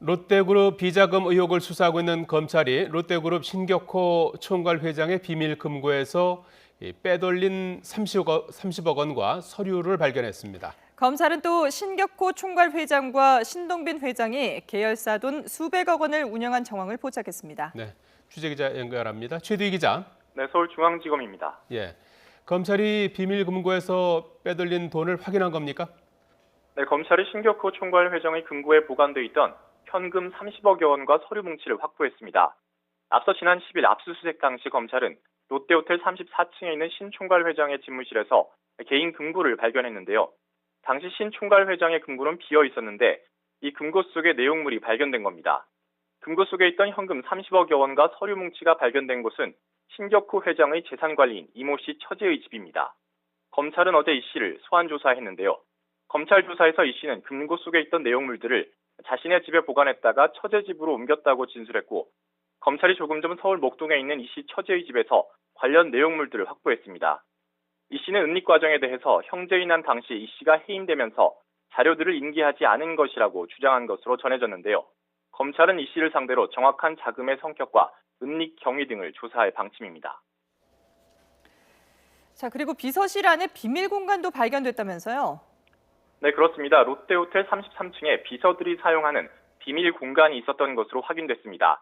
롯데그룹 비자금 의혹을 수사하고 있는 검찰이 롯데그룹 신격호 총괄 회장의 비밀 금고에서 빼돌린 30억 원과 서류를 발견했습니다. 검찰은 또 신격호 총괄 회장과 신동빈 회장이 계열사 돈 수백억 원을 운영한 정황을 포착했습니다. 네, 취재기자 연결합니다. 최두희 기자. 네, 서울중앙지검입니다. 예, 검찰이 비밀 금고에서 빼돌린 돈을 확인한 겁니까? 네, 검찰이 신격호 총괄 회장의 금고에 보관돼 있던 현금 30억여 원과 서류 뭉치를 확보했습니다. 앞서 지난 10일 압수수색 당시 검찰은 롯데호텔 34층에 있는 신 총괄 회장의 집무실에서 개인 금고를 발견했는데요. 당시 신 총괄 회장의 금고는 비어 있었는데 이 금고 속에 내용물이 발견된 겁니다. 금고 속에 있던 현금 30억여 원과 서류 뭉치가 발견된 곳은 신격호 회장의 재산관리인 이모 씨 처제의 집입니다. 검찰은 어제 이 씨를 소환 조사했는데요. 검찰 조사에서 이 씨는 금고 속에 있던 내용물들을 자신의 집에 보관했다가 처제 집으로 옮겼다고 진술했고, 검찰이 조금 전 서울 목동에 있는 이 씨 처제의 집에서 관련 내용물들을 확보했습니다. 이 씨는 은닉 과정에 대해서 형제인한 당시 이 씨가 해임되면서 자료들을 인계하지 않은 것이라고 주장한 것으로 전해졌는데요. 검찰은 이 씨를 상대로 정확한 자금의 성격과 은닉 경위 등을 조사할 방침입니다. 자, 그리고 비서실 안에 비밀 공간도 발견됐다면서요? 네, 그렇습니다. 롯데호텔 33층에 비서들이 사용하는 비밀 공간이 있었던 것으로 확인됐습니다.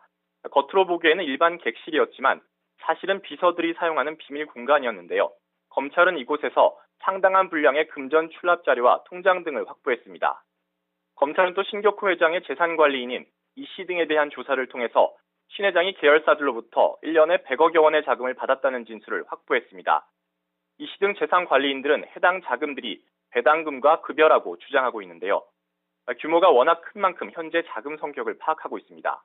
겉으로 보기에는 일반 객실이었지만 사실은 비서들이 사용하는 비밀 공간이었는데요. 검찰은 이곳에서 상당한 분량의 금전 출납 자료와 통장 등을 확보했습니다. 검찰은 또 신격호 회장의 재산관리인인 이 씨 등에 대한 조사를 통해서 신 회장이 계열사들로부터 1년에 100억여 원의 자금을 받았다는 진술을 확보했습니다. 이 씨 등 재산관리인들은 해당 자금들이 배당금과 급여라고 주장하고 있는데요. 규모가 워낙 큰 만큼 현재 자금 성격을 파악하고 있습니다.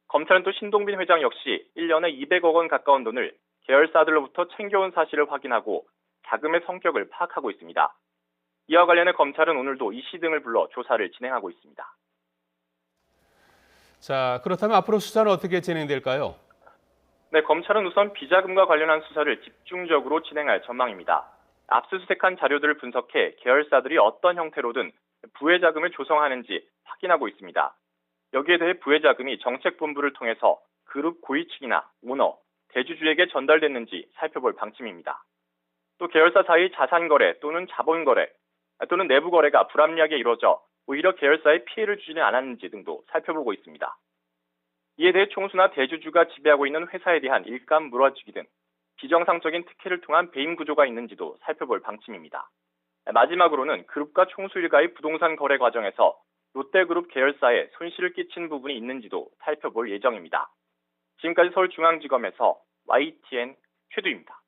검찰은 또 신동빈 회장 역시 1년에 200억 원 가까운 돈을 계열사들로부터 챙겨온 사실을 확인하고 자금의 성격을 파악하고 있습니다. 이와 관련해 검찰은 오늘도 이 씨 등을 불러 조사를 진행하고 있습니다. 자, 그렇다면 앞으로 수사는 어떻게 진행될까요? 네, 검찰은 우선 비자금과 관련한 수사를 집중적으로 진행할 전망입니다. 압수수색한 자료들을 분석해 계열사들이 어떤 형태로든 부의 자금을 조성하는지 확인하고 있습니다. 여기에 대해 부의 자금이 정책본부를 통해서 그룹 고위층이나 오너, 대주주에게 전달됐는지 살펴볼 방침입니다. 또 계열사 사이 자산거래 또는 자본거래 또는 내부거래가 불합리하게 이루어져 오히려 계열사에 피해를 주지는 않았는지 등도 살펴보고 있습니다. 이에 대해 총수나 대주주가 지배하고 있는 회사에 대한 일감 물어주기 등 비정상적인 특혜를 통한 배임 구조가 있는지도 살펴볼 방침입니다. 마지막으로는 그룹과 총수 일가의 부동산 거래 과정에서 롯데그룹 계열사에 손실을 끼친 부분이 있는지도 살펴볼 예정입니다. 지금까지 서울중앙지검에서 YTN 최두입니다.